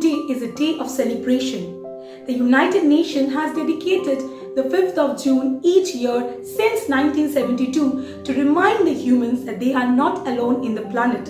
Day is a day of celebration. The United Nations has dedicated the 5th of June each year since 1972 to remind the humans that they are not alone in the planet.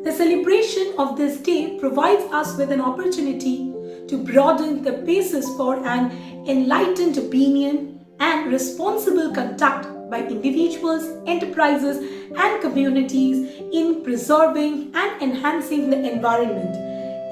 The celebration of this day provides us with an opportunity to broaden the basis for an enlightened opinion and responsible conduct by individuals, enterprises, and communities in preserving and enhancing the environment.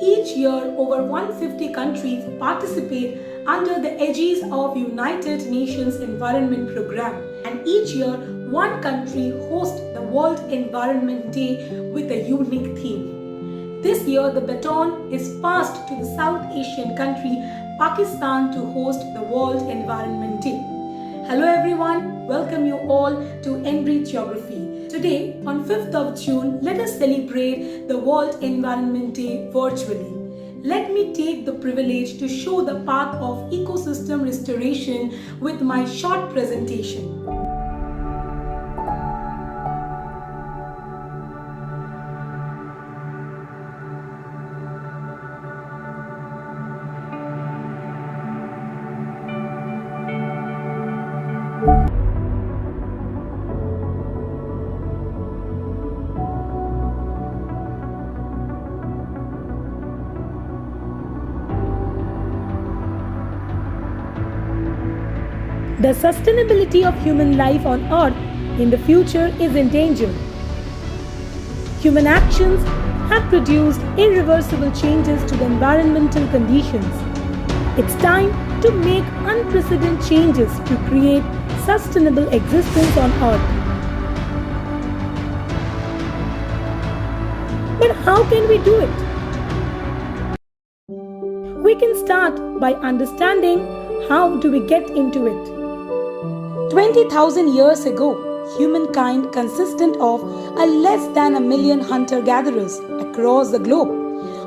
Each year, over 150 countries participate under the aegis of United Nations Environment Programme, and each year, one country hosts the World Environment Day with a unique theme. This year, the baton is passed to the South Asian country Pakistan to host the World Environment Day. Hello everyone, welcome you all to Enrich Geography. Today, on 5th of June, let us celebrate the World Environment Day virtually. Let me take the privilege to show the path of ecosystem restoration with my short presentation. The sustainability of human life on Earth in the future is in danger. Human actions have produced irreversible changes to the environmental conditions. It's time to make unprecedented changes to create sustainable existence on Earth. But how can we do it? We can start by understanding how do we get into it. 20,000 years ago, humankind consisted of less than 1 million hunter-gatherers across the globe.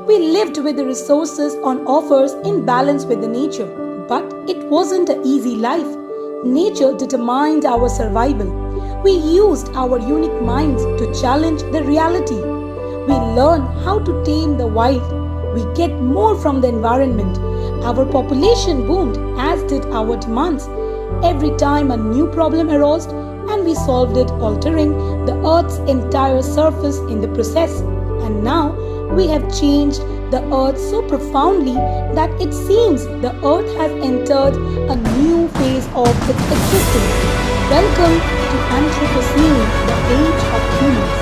We lived with the resources on offers in balance with the nature. But it wasn't an easy life. Nature determined our survival. We used our unique minds to challenge the reality. We learned how to tame the wild. We get more from the environment. Our population boomed, as did our demands. Every time a new problem arose and we solved it, altering the Earth's entire surface in the process. And now we have changed the Earth so profoundly that it seems the Earth has entered a new phase of its existence. Welcome to Anthropocene, the age of humans.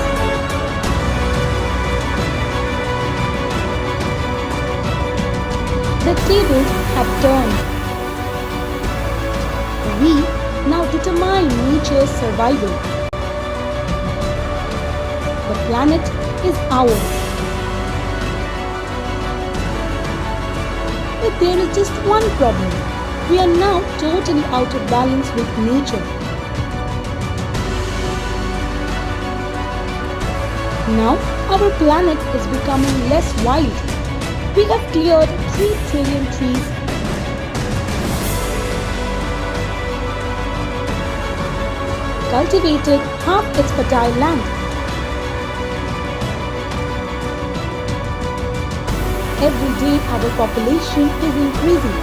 The tables have turned. We now determine nature's survival. The planet is ours. But there is just one problem. We are now totally out of balance with nature. Now our planet is becoming less wild. We have cleared 3 trillion trees. Cultivated half its fertile land. Every day our population is increasing.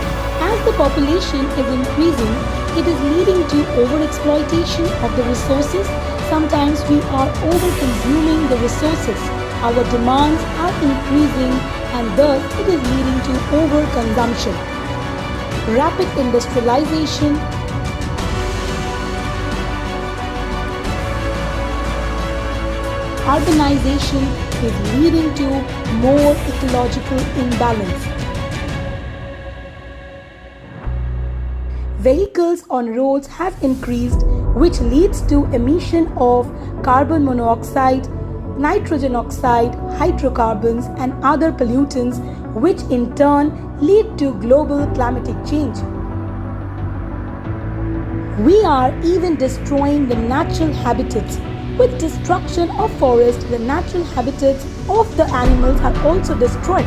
As the population is increasing, it is leading to overexploitation of the resources. Sometimes we are over-consuming the resources. Our demands are increasing and thus it is leading to overconsumption. Rapid industrialization, urbanization is leading to more ecological imbalance. Vehicles on roads have increased, which leads to emission of carbon monoxide, nitrogen oxide, hydrocarbons and other pollutants, which in turn lead to global climatic change. We are even destroying the natural habitats. With destruction of forests, the natural habitats of the animals are also destroyed.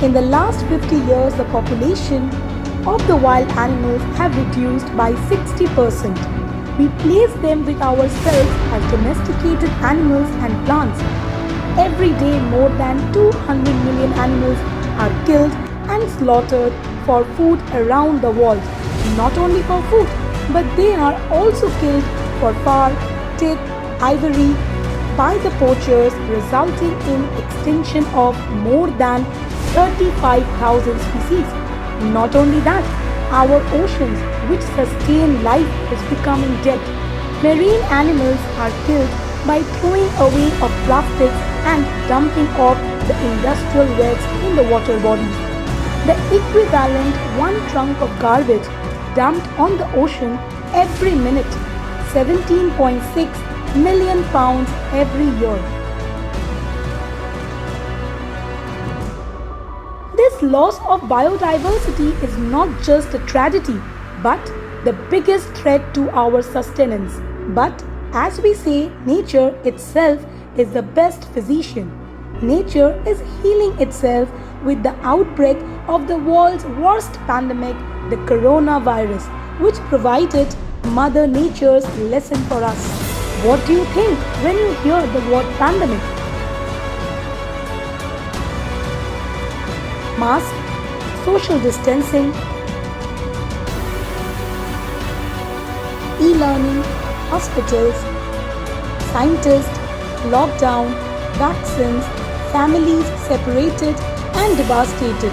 In the last 50 years, the population of the wild animals have reduced by 60%. We place them with ourselves as domesticated animals and plants. Every day, more than 200 million animals are killed and slaughtered for food around the world. Not only for food, but they are also killed for fur, teeth, ivory by the poachers, resulting in extinction of more than 35,000 species. Not only that, our oceans, which sustain life, is becoming dead. Marine animals are killed by throwing away of plastics and dumping off the industrial waste in the water bodies. The equivalent one trunk of garbage dumped on the ocean every minute, 17.6 million pounds every year. This loss of biodiversity is not just a tragedy, but the biggest threat to our sustenance. But as we say, nature itself is the best physician. Nature is healing itself with the outbreak of the world's worst pandemic, the coronavirus, which provided Mother Nature's lesson for us. What do you think when you hear the word pandemic? Mask, social distancing, e-learning, hospitals, scientists, lockdown, vaccines, families separated and devastated.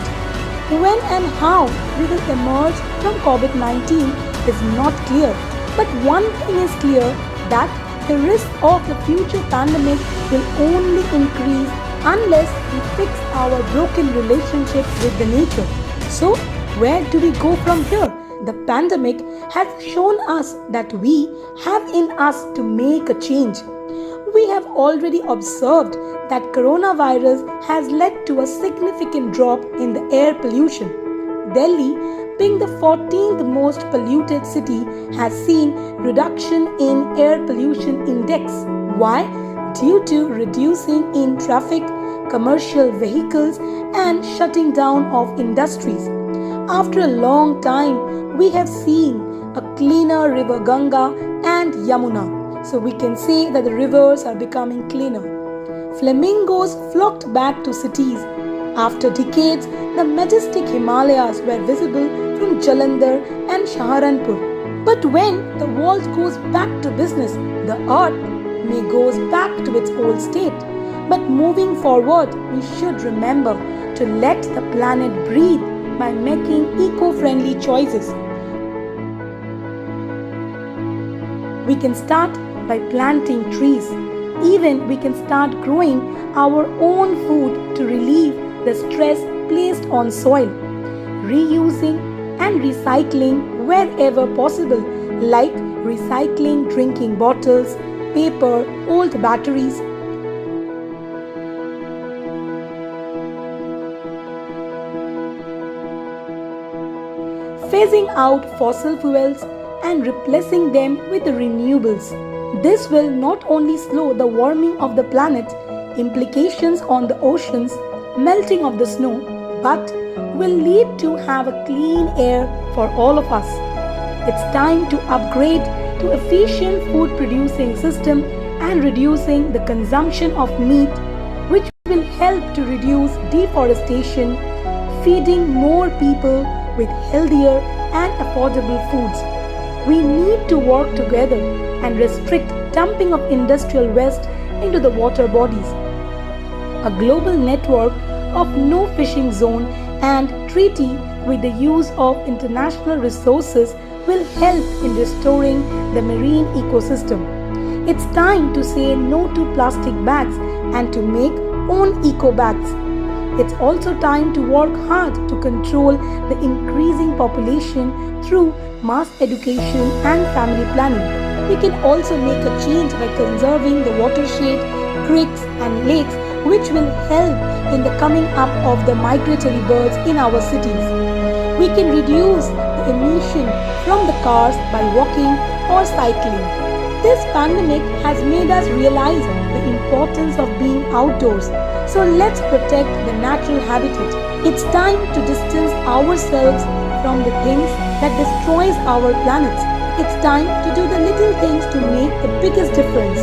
When and how we will emerge from COVID-19 is not clear, but one thing is clear, that the risk of the future pandemic will only increase unless we fix our broken relationship with the nature. So, where do we go from here? The pandemic has shown us that we have in us to make a change. We have already observed that coronavirus has led to a significant drop in the air pollution. Delhi, being the 14th most polluted city, has seen reduction in air pollution index. Why? Due to reducing in traffic, commercial vehicles and shutting down of industries. After a long time, we have seen a cleaner river Ganga and Yamuna. So we can say that the rivers are becoming cleaner. Flamingos flocked back to cities. After decades, the majestic Himalayas were visible from Jalandhar and Saharanpur. But when the world goes back to business, the earth may goes back to its old state. But moving forward, we should remember to let the planet breathe by making eco-friendly choices. We can start by planting trees. Even we can start growing our own food to relieve the stress placed on soil. Reusing and recycling wherever possible, like recycling drinking bottles, paper, old batteries. Phasing out fossil fuels and replacing them with renewables. This will not only slow the warming of the planet, implications on the oceans, melting of the snow, but will lead to have a clean air for all of us. It's time to upgrade to efficient food producing system and reducing the consumption of meat, which will help to reduce deforestation, feeding more people with healthier and affordable foods. We need to work together and restrict dumping of industrial waste into the water bodies. A global network of no fishing zone and treaty with the use of international resources will help in restoring the marine ecosystem. It's time to say no to plastic bags and to make own eco bags. It's also time to work hard to control the increasing population through mass education and family planning. We can also make a change by conserving the watershed, creeks and lakes, which will help in the coming up of the migratory birds in our cities. We can reduce the emission from the cars by walking or cycling. This pandemic has made us realize the importance of being outdoors. So let's protect the natural habitat. It's time to distance ourselves from the things that destroys our planet. It's time to do the little things to make the biggest difference.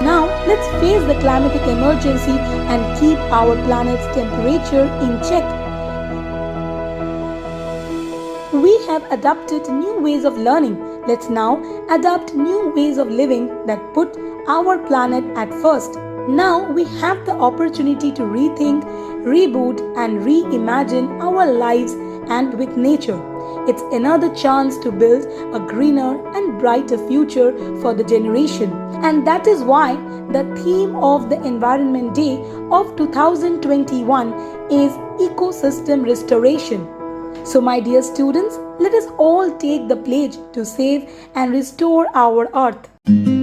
Now, Let's face the climatic emergency and keep our planet's temperature in check. We have adopted new ways of learning. Let's now adopt new ways of living that put our planet at first. Now we have the opportunity to rethink, reboot, and reimagine our lives and with nature. It's another chance to build a greener and brighter future for the generation. And that is why the theme of the Environment Day of 2021 is ecosystem restoration. So, my dear students, let us all take the pledge to save and restore our earth.